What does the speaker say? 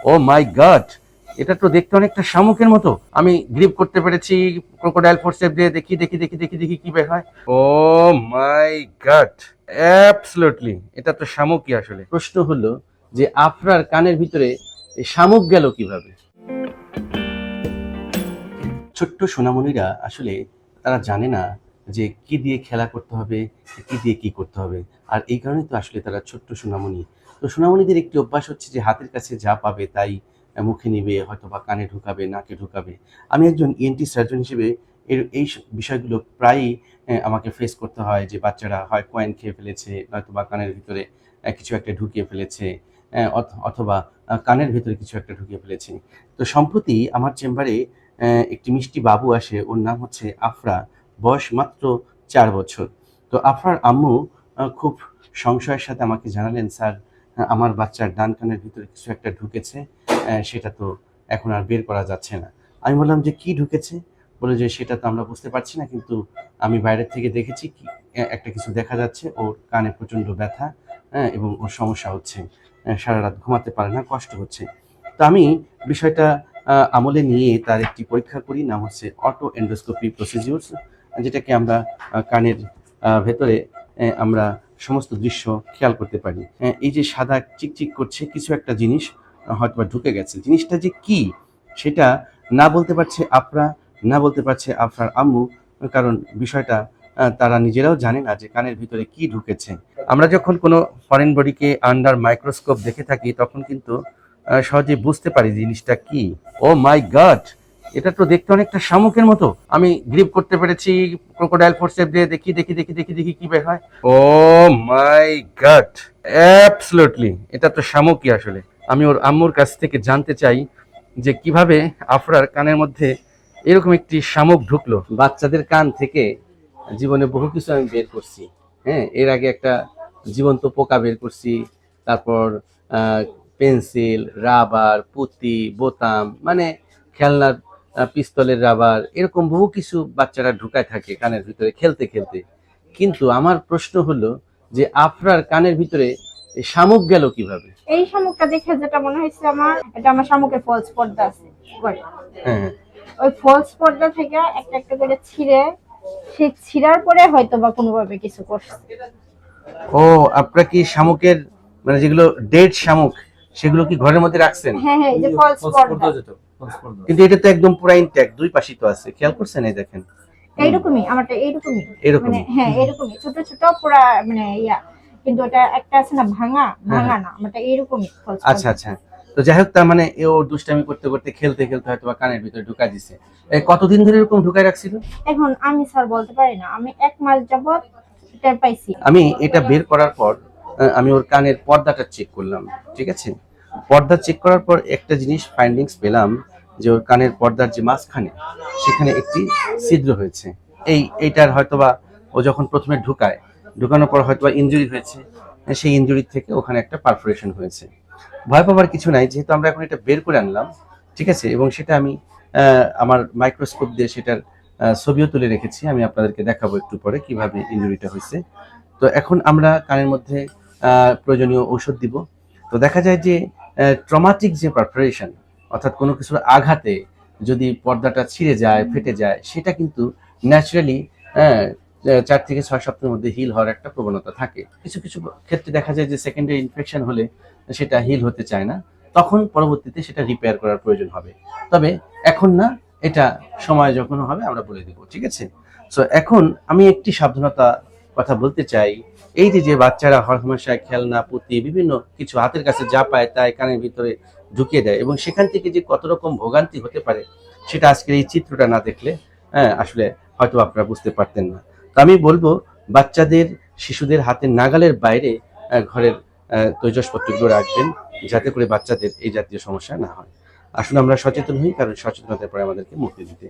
ও মাই god, এটা তো দেখতে অনেকটা শামুকের মতো। আমি গ্রিপ করতে পেরেছি ক্রোকোডাইল ফোর্সেপ দিয়ে। দেখি দেখি দেখি দেখি দেখি কি বের হয়। ও মাই গড, অ্যাবসলিউটলি এটা তো শামুকই আসলে। প্রশ্ন হলো যে আপনার কানের ভিতরে এই শামুক গেল কিভাবে? ছোট্ট সোনামণিরা আসলে তারা জানে না যে কি দিয়ে খেলা করতে হবে, কি দিয়ে কি করতে হবে। আর এই কারণেই তো আসলে তারা ছোট্ট সোনামণি। তো সোনামণিদের একটি অভ্যাস হচ্ছে যে হাতের কাছে যা পাবে তাই মুখে নিবে, হয়তো বা কানে ঢুকাবে, নাকে ঢুকাবে। আমি একজন ইএনটি সার্জন হিসেবে এই বিষয়গুলো প্রায়ই আমাকে ফেস করতে হয়, যে বাচ্চারা হয় কয়েন খেয়ে ফেলেছে, নয়তো বা কানের ভিতরে কিছু একটা ঢুকিয়ে ফেলেছে, অথবা কানের ভিতরে কিছু একটা ঢুকিয়ে ফেলেছে। তো সম্প্রতি আমার চেম্বারে একটি মিষ্টি বাবু আসে, ওর নাম হচ্ছে আফরা, বয়স মাত্র 4 বছর। তো আফরার আম্মু খুব সংশয়ের সাথে আমাকে জানালেন, স্যার আমার বাচ্চার ডান কানের ভিতরে কিছু একটা ঢুকেছে, সেটা তো এখন আর বের করা যাচ্ছে না। আমি বললাম যে কি ঢুকেছে? বলে যে সেটা তো আমরা বুঝতে পারছি না, কিন্তু আমি বাইরের থেকে দেখেছি কি একটা কিছু দেখা যাচ্ছে, ওর কানে প্রচণ্ড ব্যথা, এবং ওর সমস্যা হচ্ছে, সারা রাত ঘুমাতে পারে না, কষ্ট হচ্ছে। তো আমি বিষয়টা আমলে নিয়ে তার একটি পরীক্ষা করি, নাম হচ্ছে অটো এন্ডোস্কোপি প্রসিডিউরস, যেটাকে আমরা কানের ভেতরে আমরা সমস্ত দৃশ্য খেয়াল করতে পারি। এই যে সাদা চিকচিক করছে কিছু একটা জিনিস হয়তো বা ঢুকে গেছে, জিনিসটা যে কি সেটা না বলতে পারছে আফরা, না বলতে পারছে আফরার আম্মু, কারণ বিষয়টা তারা নিজেরাও জানে না যে কানের ভিতরে কি ঢুকেছে। আমরা যখন কোনো ফরেন বডিকে আন্ডার মাইক্রোস্কোপ দেখে থাকি তখন কিন্তু সহজে বুঝতে পারি জিনিসটা কি। ও মাই গড, এটা তো দেখতে অনেকটা শামুকের মতো। আমি গ্রিপ করতে পেরেছি ক্রোকোডাইল ফোর্সেপ দিয়ে। দেখি দেখি দেখি দেখি দেখি কি বের হয়। ও মাই গড, অ্যাবসলিউটলি এটা তো শামুকই আসলে। আমি ওর আম্মুর কাছ থেকে জানতে চাই যে কিভাবে আফরার কানের মধ্যে এরকম একটি শামুক ঢুকলো। বাচ্চাদের কান থেকে জীবনে বহু কিছু আমি বের করছি। হ্যাঁ, এর আগে একটা জীবন্ত পোকা বের করছি, তারপর পেন্সিল, রাবার, পুঁতি, বোতাম, মানে খেলনার পিস্তলের রাবার, এরকম বহু কিছু বাচ্চারা ঢুকায় থাকে কানের ভিতরে খেলতে খেলতে। কিন্তু আমার প্রশ্ন হলো যে আপনার কানের ভিতরে এই শামুক গেল কিভাবে? এই শামুকটা দেখে যেটা মনে হয়েছে আমার, এটা আমার শামুকের ফলস পর্দা আছে করে। হ্যাঁ, ওই ফলস পর্দা থেকে একটা একটা করে ছিঁড়ে, সেই ছিঁড়ার পরে হয়তো বা কোনোভাবে কিছু করছে। ও, আপনারা কি শামুকের মানে যেগুলো ডেড শামুক সেগুলো কি ঘরের মধ্যে রাখছেন? হ্যাঁ হ্যাঁ, এই যে ফলস পর্দা, কিন্তু এটা তো একদম পুরা ইনট্যাক্ট, দুই পাশই তো আছে, খেয়াল করছেন? এই দেখেন এইরকমই আমারটা, এইরকমই এরকম। মানে, হ্যাঁ এরকমই ছোট ছোট পুরা মানে ইয়া, কিন্তু ওটা একটা আছে না ভাঙা, ভাঙা না, আমারটা এইরকমই ফলস আচ্ছা পর্দা। আচ্ছা, তো যাই হোক, তার মানে ও দুষ্টামি করতে করতে খেলতে খেলতে হয়তো বা কানের ভিতরে ঢুকাই দিছে। কতদিন ধরে এরকম ঢুকাই রাখছিল? এখন আমি স্যার বলতে পারি না, আমি 1 মাস যাবত টের পাইছি। আমি এটা বের করার পর আমি ওর কানের পর্দাটা চেক করলাম, ঠিক আছে? পর্দা চেক করার পর একটা জিনিস ফাইন্ডিংস পেলাম, যে ওর কানের পর্দার যে মাঝখানে সেখানে একটি ছিদ্র হয়েছে। এইটার হয়তোবা ও যখন প্রথমে ঢুকানোর পর হয়তোবা ইনজুরি হয়েছে, সেই ইনজুরি থেকে ওখানে একটা পারফোরেশন হয়েছে। ভয় পাবার কিছু নাই, যেহেতু আমরা এখন এটা বের করে আনলাম, ঠিক আছে, এবং সেটা আমি আমার মাইক্রোস্কোপ দিয়ে সেটার ছবিও তুলে রেখেছি। আমি আপনাদেরকে দেখাবো একটু পরে কিভাবে ইনজুরিটা হয়েছে। তো এখন আমরা কানের মধ্যে প্রয়োজনীয় ঔষধ দিব। তো দেখা যায় যে ট্রমাটিক যে পারফোরেশন, অর্থাৎ কোনো কিছুর আঘাতে যদি পর্দাটা ছিঁড়ে যায়, ফেটে যায়, সেটা কিন্তু ন্যাচারালি 4 থেকে 6 সপ্তাহের মধ্যে হিল হওয়ার একটা প্রবণতা থাকে। কিছু কিছু ক্ষেত্রে দেখা যায় যে সেকেন্ডারি ইনফেকশন হলে সেটা হিল হতে চায় না, তখন পরবর্তীতে সেটা রিপেয়ার করার প্রয়োজন হবে। তবে এখন না, এটা সময় যখন হবে আমরা বলে দিব, ঠিক আছে? সো এখন আমি একটি সাবধানতা কথা বলতে চাই। এই যে যে বাচ্চারা হরহামেশায় খেলনা, পুঁতি, বিভিন্ন কিছু হাতের কাছে যা পায় তাই কানের ভিতরে ঢুকিয়ে দেয়, এবং সেখান থেকে যে কত রকম ভোগান্তি হতে পারে সেটা আজকের এই চিত্রটা না দেখলে আসলে হয়তো আপনারা বুঝতে পারতেন না। তো আমি বলবো, বাচ্চাদের, শিশুদের হাতের নাগালের বাইরে ঘরের তৈজসপত্রগুলো রাখবেন, যাতে করে বাচ্চাদের এই জাতীয় সমস্যা না হয়। আসলে আমরা সচেতন হই, কারণ সচেতনতার পরে আমাদেরকে মুক্তি দিতে